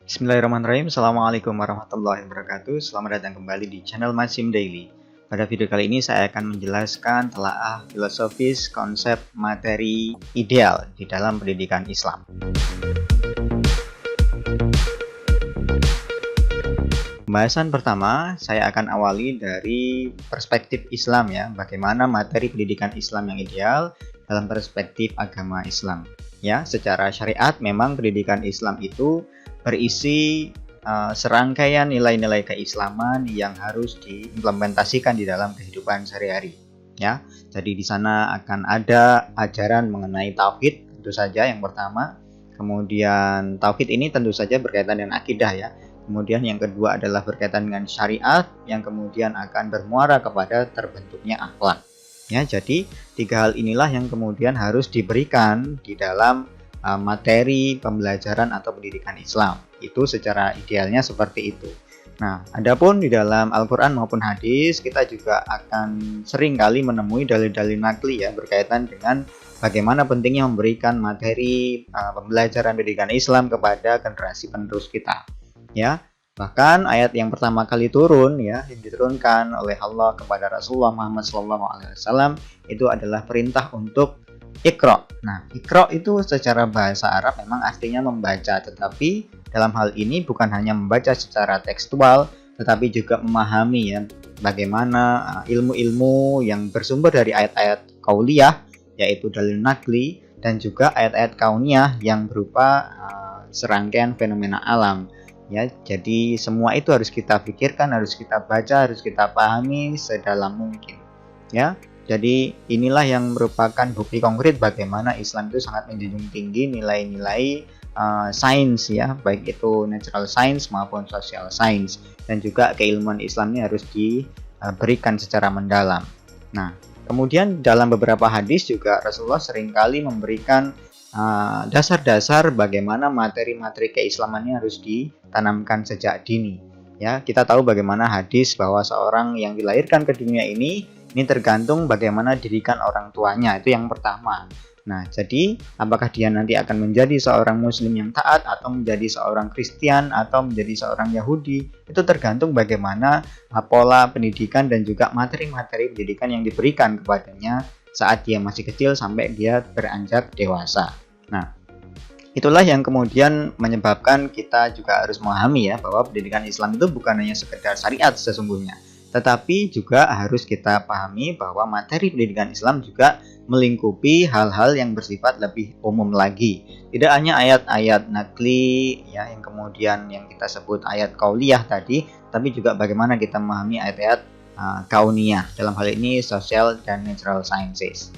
Bismillahirrahmanirrahim. Assalamualaikum warahmatullahi wabarakatuh. Selamat datang kembali di channel Masim Daily. Pada video kali ini saya akan menjelaskan telaah filosofis konsep materi ideal di dalam pendidikan Islam. Pembahasan pertama saya akan awali dari perspektif Islam ya, bagaimana materi pendidikan Islam yang ideal dalam perspektif agama Islam. Ya, secara syariat memang pendidikan Islam itu berisi serangkaian nilai-nilai keislaman yang harus diimplementasikan di dalam kehidupan sehari-hari. Ya, jadi di sana akan ada ajaran mengenai tauhid tentu saja yang pertama. Kemudian tauhid ini tentu saja berkaitan dengan akidah ya. Kemudian yang kedua adalah berkaitan dengan syariat yang kemudian akan bermuara kepada terbentuknya akhlak. Ya, jadi tiga hal inilah yang kemudian harus diberikan di dalam materi pembelajaran atau pendidikan Islam. Itu secara idealnya seperti itu. Nah, adapun di dalam Al-Quran maupun hadis kita juga akan sering kali menemui dalil-dalil nakli ya berkaitan dengan bagaimana pentingnya memberikan materi pembelajaran pendidikan Islam kepada generasi penerus kita. Ya, bahkan ayat yang pertama kali turun ya yang diturunkan oleh Allah kepada Rasulullah Muhammad SAW itu adalah perintah untuk Iqra. Nah, Iqra itu secara bahasa Arab memang artinya membaca, tetapi dalam hal ini bukan hanya membaca secara tekstual, tetapi juga memahami ya bagaimana ilmu-ilmu yang bersumber dari ayat-ayat qauliyah, yaitu dalil nakli, dan juga ayat-ayat kauniyah yang berupa serangkaian fenomena alam. Ya, jadi semua itu harus kita pikirkan, harus kita baca, harus kita pahami sedalam mungkin. Ya, jadi inilah yang merupakan bukti konkret bagaimana Islam itu sangat menjunjung tinggi nilai-nilai sains ya, baik itu natural science maupun social science, dan juga keilmuan Islam ini harus diberikan secara mendalam. Nah, kemudian dalam beberapa hadis juga Rasulullah seringkali memberikan dasar-dasar bagaimana materi-materi keislamannya harus ditanamkan sejak dini. Ya, kita tahu bagaimana hadis bahwa seorang yang dilahirkan ke dunia ini tergantung bagaimana didikan orang tuanya, itu yang pertama. Nah, jadi apakah dia nanti akan menjadi seorang muslim yang taat atau menjadi seorang Kristen atau menjadi seorang Yahudi, itu tergantung bagaimana pola pendidikan dan juga materi-materi pendidikan yang diberikan kepadanya saat dia masih kecil sampai dia beranjak dewasa. Nah, itulah yang kemudian menyebabkan kita juga harus memahami ya bahwa pendidikan Islam itu bukan hanya sekedar syariat sesungguhnya, tetapi juga harus kita pahami bahwa materi pendidikan Islam juga melingkupi hal-hal yang bersifat lebih umum lagi. Tidak hanya ayat-ayat nakli ya yang kemudian yang kita sebut ayat qauliyah tadi, tapi juga bagaimana kita memahami ayat-ayat kauniyah, dalam hal ini social dan natural sciences.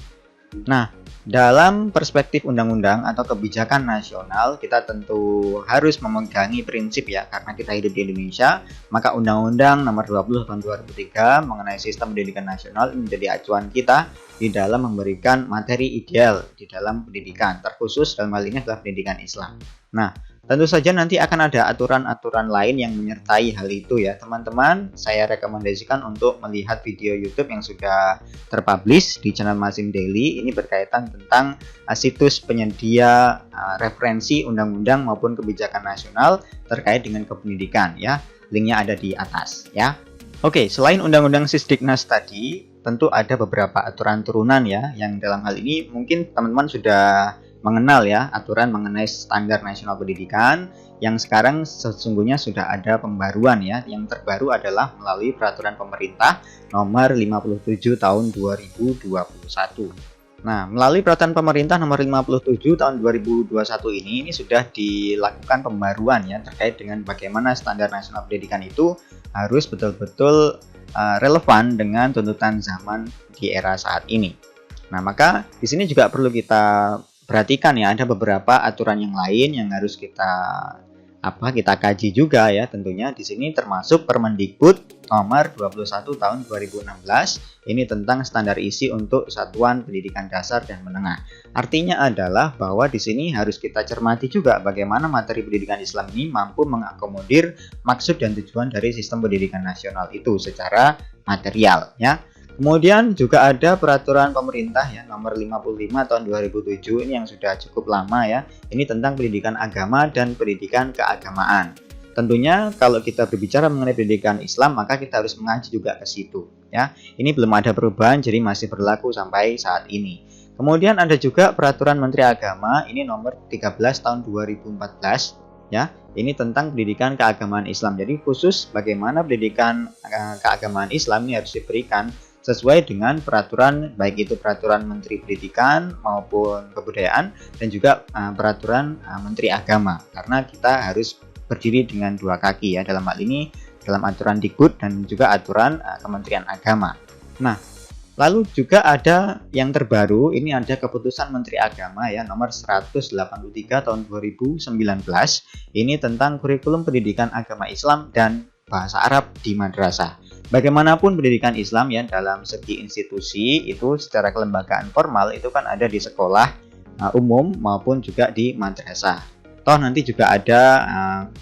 Nah, dalam perspektif undang-undang atau kebijakan nasional, kita tentu harus memegangi prinsip ya, karena kita hidup di Indonesia, maka Undang-Undang Nomor 20 Tahun 2003 mengenai Sistem Pendidikan Nasional menjadi acuan kita di dalam memberikan materi ideal di dalam pendidikan, terkhusus dalam hal ini adalah pendidikan Islam. Nah, tentu saja nanti akan ada aturan-aturan lain yang menyertai hal itu ya teman-teman. Saya rekomendasikan untuk melihat video YouTube yang sudah terpublish di channel Masim Daily. Ini berkaitan tentang situs penyedia referensi undang-undang maupun kebijakan nasional terkait dengan kependidikan ya. Linknya ada di atas ya. Oke, selain undang-undang Sisdiknas tadi, tentu ada beberapa aturan turunan ya, yang dalam hal ini mungkin teman-teman sudah mengenal ya aturan mengenai standar nasional pendidikan yang sekarang sesungguhnya sudah ada pembaruan ya. Yang terbaru adalah melalui peraturan pemerintah nomor 57 tahun 2021. Nah, melalui peraturan pemerintah nomor 57 tahun 2021 ini sudah dilakukan pembaruan ya terkait dengan bagaimana standar nasional pendidikan itu harus betul-betul relevan dengan tuntutan zaman di era saat ini. Nah, maka di sini juga perlu kita perhatikan ya, ada beberapa aturan yang lain yang harus kita kaji juga ya tentunya. Di sini termasuk Permendikbud nomor 21 tahun 2016 ini tentang standar isi untuk satuan pendidikan dasar dan menengah. Artinya adalah bahwa di sini harus kita cermati juga bagaimana materi pendidikan Islam ini mampu mengakomodir maksud dan tujuan dari sistem pendidikan nasional itu secara material ya. Kemudian juga ada peraturan pemerintah ya nomor 55 tahun 2007 ini yang sudah cukup lama ya. Ini tentang pendidikan agama dan pendidikan keagamaan. Tentunya kalau kita berbicara mengenai pendidikan Islam maka kita harus mengaji juga ke situ ya. Ini belum ada perubahan jadi masih berlaku sampai saat ini. Kemudian ada juga peraturan Menteri Agama ini nomor 13 tahun 2014 ya. Ini tentang pendidikan keagamaan Islam. Jadi khusus bagaimana pendidikan keagamaan Islam ini harus diberikan sesuai dengan peraturan, baik itu peraturan Menteri Pendidikan maupun Kebudayaan dan juga peraturan Menteri Agama, karena kita harus berdiri dengan dua kaki ya dalam hal ini dalam aturan Dikbud dan juga aturan Kementerian Agama. Nah, lalu juga ada yang terbaru, ini ada keputusan Menteri Agama ya nomor 183 tahun 2019. Ini tentang kurikulum pendidikan agama Islam dan bahasa Arab di madrasah. Bagaimanapun pendidikan Islam ya dalam segi institusi itu secara kelembagaan formal itu kan ada di sekolah umum maupun juga di madrasah. Toh nanti juga ada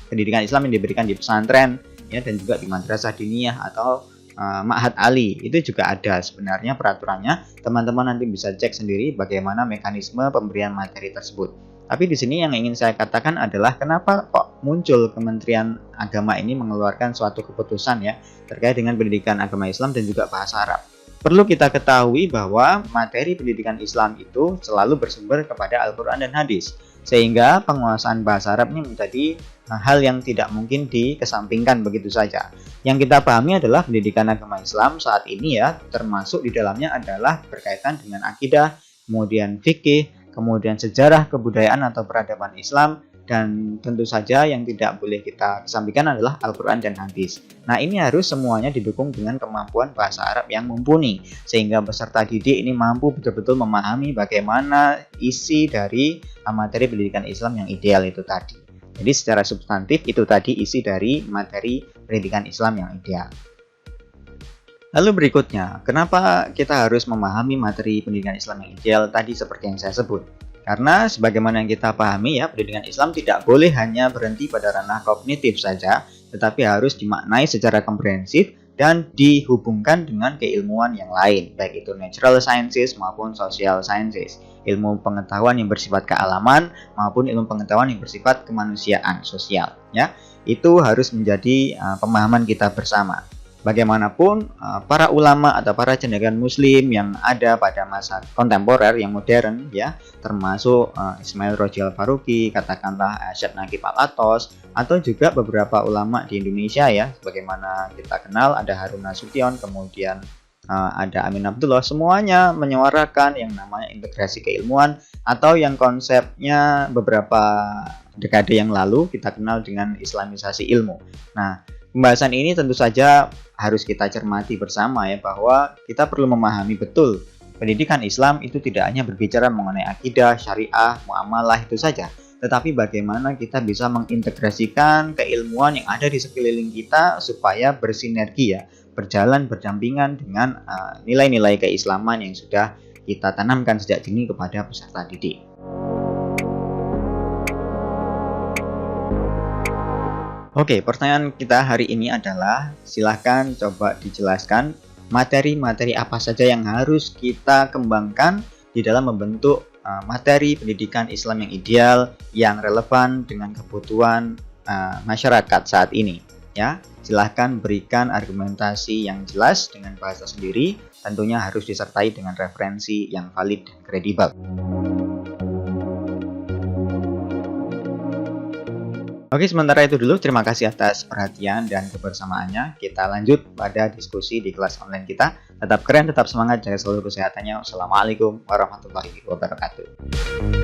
pendidikan Islam yang diberikan di pesantren ya dan juga di madrasah diniyah atau Ma'had Ali. Itu juga ada sebenarnya peraturannya. Teman-teman nanti bisa cek sendiri bagaimana mekanisme pemberian materi tersebut. Tapi di sini yang ingin saya katakan adalah kenapa kok muncul Kementerian Agama ini mengeluarkan suatu keputusan ya terkait dengan pendidikan agama Islam dan juga bahasa Arab. Perlu kita ketahui bahwa materi pendidikan Islam itu selalu bersumber kepada Al-Quran dan hadis. Sehingga penguasaan bahasa Arab ini menjadi hal yang tidak mungkin dikesampingkan begitu saja. Yang kita pahami adalah pendidikan agama Islam saat ini ya termasuk di dalamnya adalah berkaitan dengan akidah, kemudian fikih, kemudian sejarah, kebudayaan atau peradaban Islam, dan tentu saja yang tidak boleh kita kesampingkan adalah Al-Quran dan hadis. Nah ini harus semuanya didukung dengan kemampuan bahasa Arab yang mumpuni, sehingga peserta didik ini mampu betul-betul memahami bagaimana isi dari materi pendidikan Islam yang ideal itu tadi. Jadi secara substantif itu tadi isi dari materi pendidikan Islam yang ideal. Lalu berikutnya, kenapa kita harus memahami materi pendidikan Islam yang ideal tadi seperti yang saya sebut? Karena sebagaimana yang kita pahami ya, pendidikan Islam tidak boleh hanya berhenti pada ranah kognitif saja, tetapi harus dimaknai secara komprehensif dan dihubungkan dengan keilmuan yang lain, baik itu natural sciences maupun social sciences, ilmu pengetahuan yang bersifat kealaman maupun ilmu pengetahuan yang bersifat kemanusiaan sosial. Ya, itu harus menjadi pemahaman kita bersama. Bagaimanapun para ulama atau para cendekiawan muslim yang ada pada masa kontemporer yang modern ya, termasuk Ismail Roji Al-Faruqi, katakanlah Syekh Naqib Al-Athos, atau juga beberapa ulama di Indonesia ya, sebagaimana kita kenal ada Harun Nasution, kemudian ada Amin Abdullah, semuanya menyuarakan yang namanya integrasi keilmuan atau yang konsepnya beberapa dekade yang lalu kita kenal dengan Islamisasi ilmu. Nah, pembahasan ini tentu saja harus kita cermati bersama ya, bahwa kita perlu memahami betul pendidikan Islam itu tidak hanya berbicara mengenai akidah, syariah, muamalah itu saja, tetapi bagaimana kita bisa mengintegrasikan keilmuan yang ada di sekeliling kita supaya bersinergi ya, berjalan berdampingan dengan nilai-nilai keislaman yang sudah kita tanamkan sejak dini kepada peserta didik. Oke, pertanyaan kita hari ini adalah silahkan coba dijelaskan materi-materi apa saja yang harus kita kembangkan di dalam membentuk materi pendidikan Islam yang ideal, yang relevan dengan kebutuhan masyarakat saat ini. Ya, silahkan berikan argumentasi yang jelas dengan bahasa sendiri, tentunya harus disertai dengan referensi yang valid dan kredibel. Oke, sementara itu dulu. Terima kasih atas perhatian dan kebersamaannya. Kita lanjut pada diskusi di kelas online kita. Tetap keren, tetap semangat, jaga selalu kesehatannya. Wassalamualaikum warahmatullahi wabarakatuh.